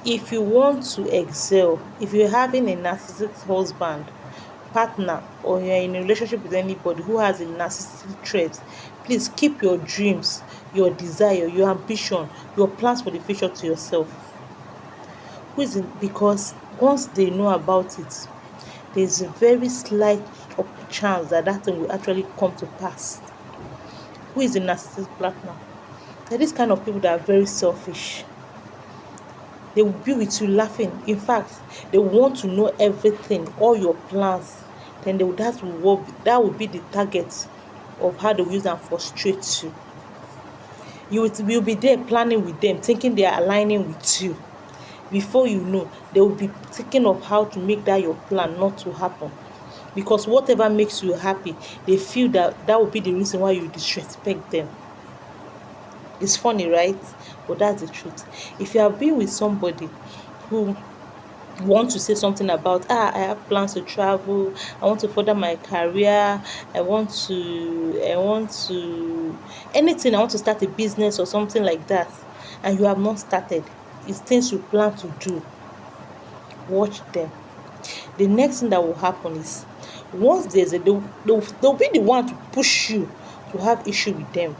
If you want to excel, if you're having a narcissistic husband, partner, or you're in a relationship with anybody who has a narcissistic trait, please keep your dreams, your desire, your ambition, your plans for the future to yourself. Because once they know about it, there's a very slight chance that that thing will actually come to pass. Who is a narcissistic partner? They're this kind of people that are very selfish. They will be with you laughing. In fact, they want to know everything, all your plans. Then that will be the target of how they will use and frustrate you. You'll be there planning with them, thinking they are aligning with you. Before you know, they will be thinking of how to make that your plan not to happen. Because whatever makes you happy, they feel that will be the reason why you disrespect them. It's funny, right? But that's the truth. If you have been with somebody who want to say something about I have plans to travel, I want to further my career, I want to anything, I want to start a business or something like that, and you have not started, it's things you plan to do, watch them. The next thing that will happen is once they'll be the one to push you to have issue with them.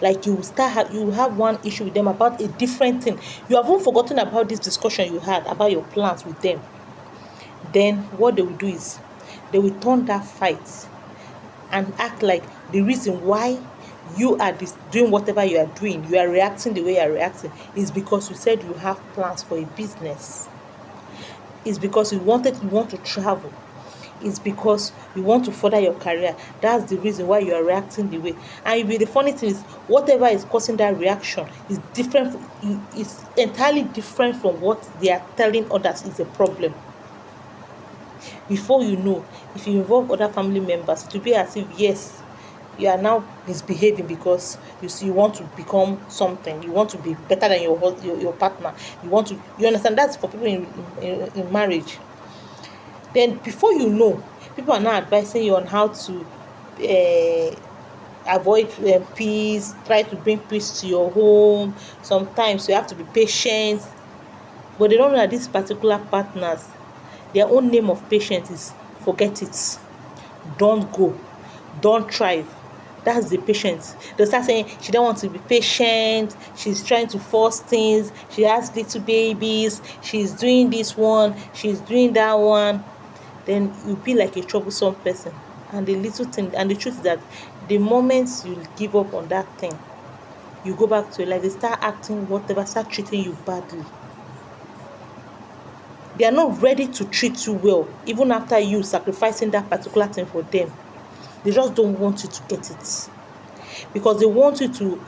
Like you will have one issue with them about a different thing. You haven't forgotten about this discussion you had about your plans with them. Then what they will do is they will turn that fight and act like the reason why you are doing whatever you are doing, you are reacting the way you are reacting, is because you said you have plans for a business. It's because you want to travel. It's because you want to further your career. That's the reason why you are reacting the way. And the funny thing is, whatever is causing that reaction is different. It's entirely different from what they are telling others is a problem. Before you know, if you involve other family members, it will be as if yes, you are now misbehaving because you want to become something. You want to be better than your partner. You understand? That's for people in marriage. Then before you know, people are now advising you on how to avoid peace, try to bring peace to your home. Sometimes you have to be patient. But they don't know that these particular partners, their own name of patience is forget it. Don't go. Don't try. That's the patience. They start saying she don't want to be patient. She's trying to force things. She has little babies. She's doing this one. She's doing that one. Then you'll be like a troublesome person. And the truth is that the moment you give up on that thing, you go back to your life, they start acting whatever, start treating you badly. They are not ready to treat you well, even after you sacrificing that particular thing for them. They just don't want you to get it. Because they want to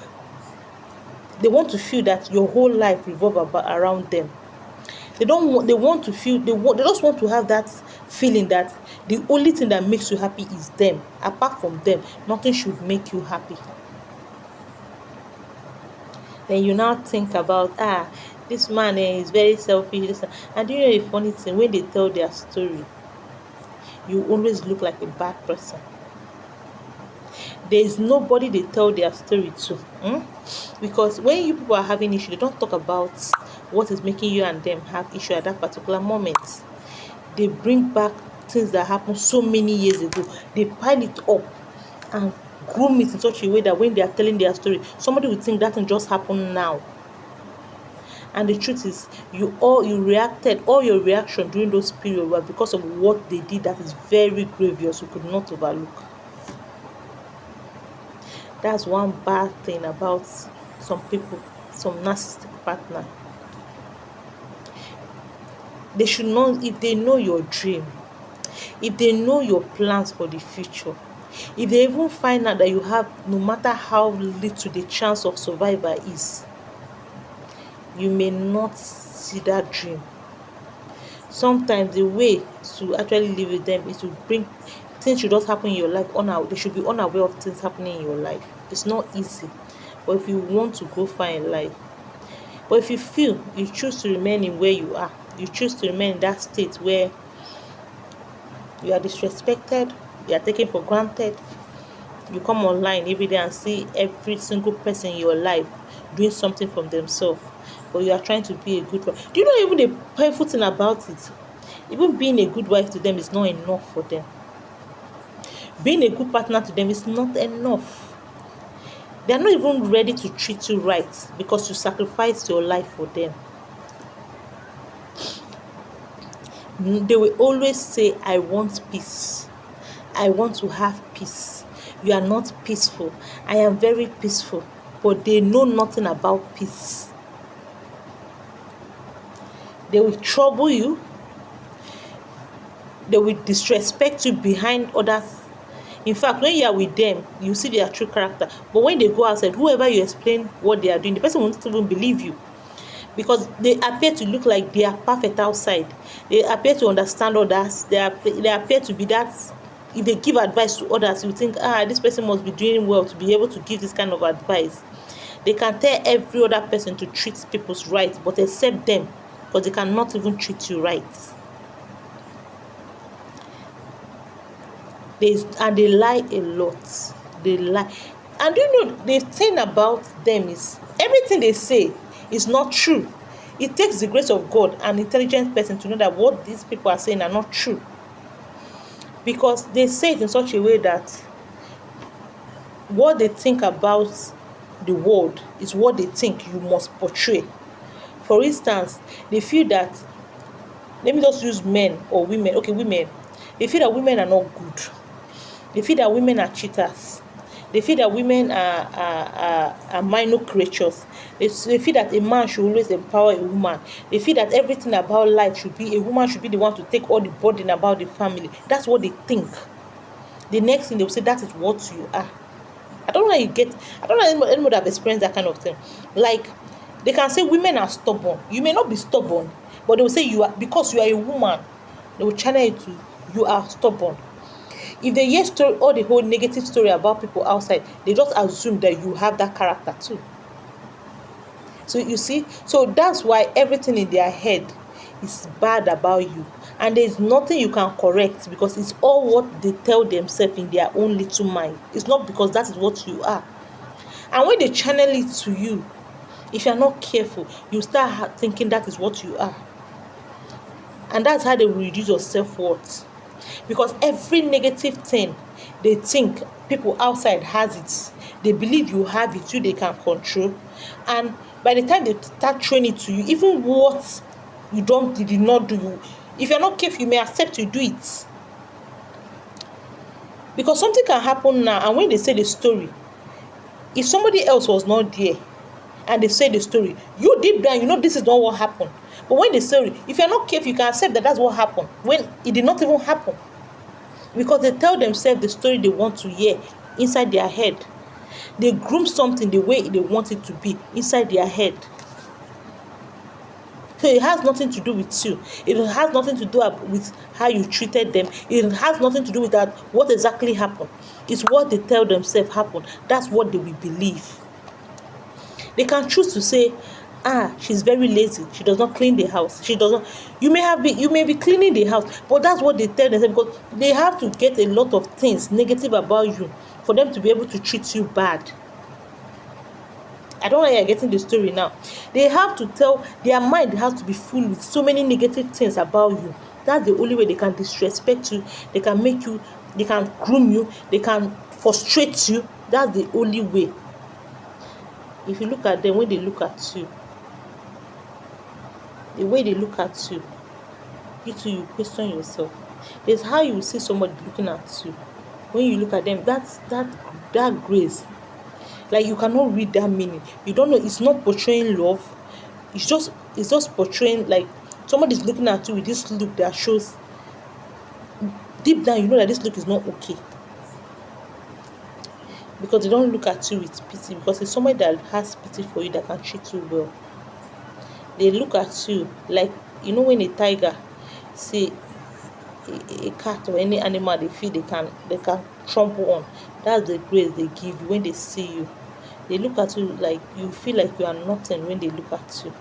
feel that your whole life revolves around them. They just want to have that feeling that the only thing that makes you happy is them. Apart from them, nothing should make you happy. Then you now think about, this man is very selfish. And do you know the funny thing? When they tell their story, you always look like a bad person. There is nobody they tell their story to. Because when you people are having issue, they don't talk about what is making you and them have issue at that particular moment. They bring back things that happened so many years ago. They pile it up and groom it in such a way that when they are telling their story, somebody will think that thing just happened now. And the truth is, all your reaction during those periods were because of what they did that is very grievous, you could not overlook. That's one bad thing about some people, some narcissistic partner. They should know, if they know your dream, if they know your plans for the future, if they even find out that you have, no matter how little the chance of survival is, you may not see that dream. Sometimes the way to actually live with them is to bring things should just happen in your life. They should be unaware of things happening in your life. It's not easy, but if you want to go far in life, but if you feel you choose to remain in where you are, you choose to remain in that state where you are disrespected, you are taken for granted, you come online every day and see every single person in your life doing something from themselves, but you are trying to be a good wife. Do you know even the painful thing about it? Even being a good wife to them is not enough for them. Being a good partner to them is not enough. They are not even ready to treat you right because you sacrificed your life for them. They will always say, I want peace. I want to have peace. You are not peaceful. I am very peaceful. But they know nothing about peace. They will trouble you. They will disrespect you behind others. In fact, when you are with them, you see their true character. But when they go outside, whoever you explain what they are doing, the person won't even believe you. Because they appear to look like they are perfect outside. They appear to understand others. They appear to be that. If they give advice to others, you think, this person must be doing well to be able to give this kind of advice. They can tell every other person to treat people's right, but except them, because they cannot even treat you right. They lie a lot. They lie. And you know, the thing about them is everything they say is not true. It takes the grace of God and intelligent person to know that what these people are saying are not true. Because they say it in such a way that what they think about the world is what they think you must portray. For instance, they feel that, let me just use men or women. Okay, women. They feel that women are not good. They feel that women are cheaters. They feel that women are minor creatures. They feel that a man should always empower a woman. They feel that everything about life should be, a woman should be the one to take all the burden about the family. That's what they think. The next thing they will say, that is what you are. I don't know anybody have experienced that kind of thing. Like, they can say women are stubborn. You may not be stubborn, but they will say you are, because you are a woman. They will channel it to you are stubborn. If they hear all the whole negative story about people outside, they just assume that you have that character too. So you see, so that's why everything in their head is bad about you, and there's nothing you can correct because it's all what they tell themselves in their own little mind. It's not because that is what you are. And when they channel it to you, if you're not careful, you start thinking that is what you are, and that's how they will reduce your self-worth. Because every negative thing they think people outside has it, they believe you have it, you they can control. And by the time they start training to you, even what you did not do, if you're not careful, you may accept you do it. Because something can happen now, and when they say the story, if somebody else was not there and they say the story, you deep down, you know this is not what happened. But when they say, if you're not careful, you can accept that that's what happened when it did not even happen. Because they tell themselves the story they want to hear inside their head. They groom something the way they want it to be inside their head. So it has nothing to do with you. It has nothing to do with how you treated them. It has nothing to do with that what exactly happened. It's what they tell themselves happened. That's what they will believe. They can choose to say, she's very lazy. She does not clean the house. She does not. You may be cleaning the house, but that's what they tell themselves because they have to get a lot of things negative about you for them to be able to treat you bad. I don't know how you're getting the story now. They have to tell, their mind has to be full with so many negative things about you. That's the only way they can disrespect you. They can make you, they can groom you, they can frustrate you. That's the only way. If you look at them, when they look at you, the way they look at you, you question yourself. There's how you see somebody looking at you. When you look at them, that grace. Like, you cannot read that meaning. You don't know. It's not portraying love. It's just portraying, like, somebody's looking at you with this look that shows deep down you know that this look is not okay. Because they don't look at you with pity. Because it's somebody that has pity for you, that can treat you well. They look at you like, you know, when a tiger see a cat or any animal they feel they can trample on. That's the grace they give you when they see you. They look at you like you feel like you are nothing when they look at you.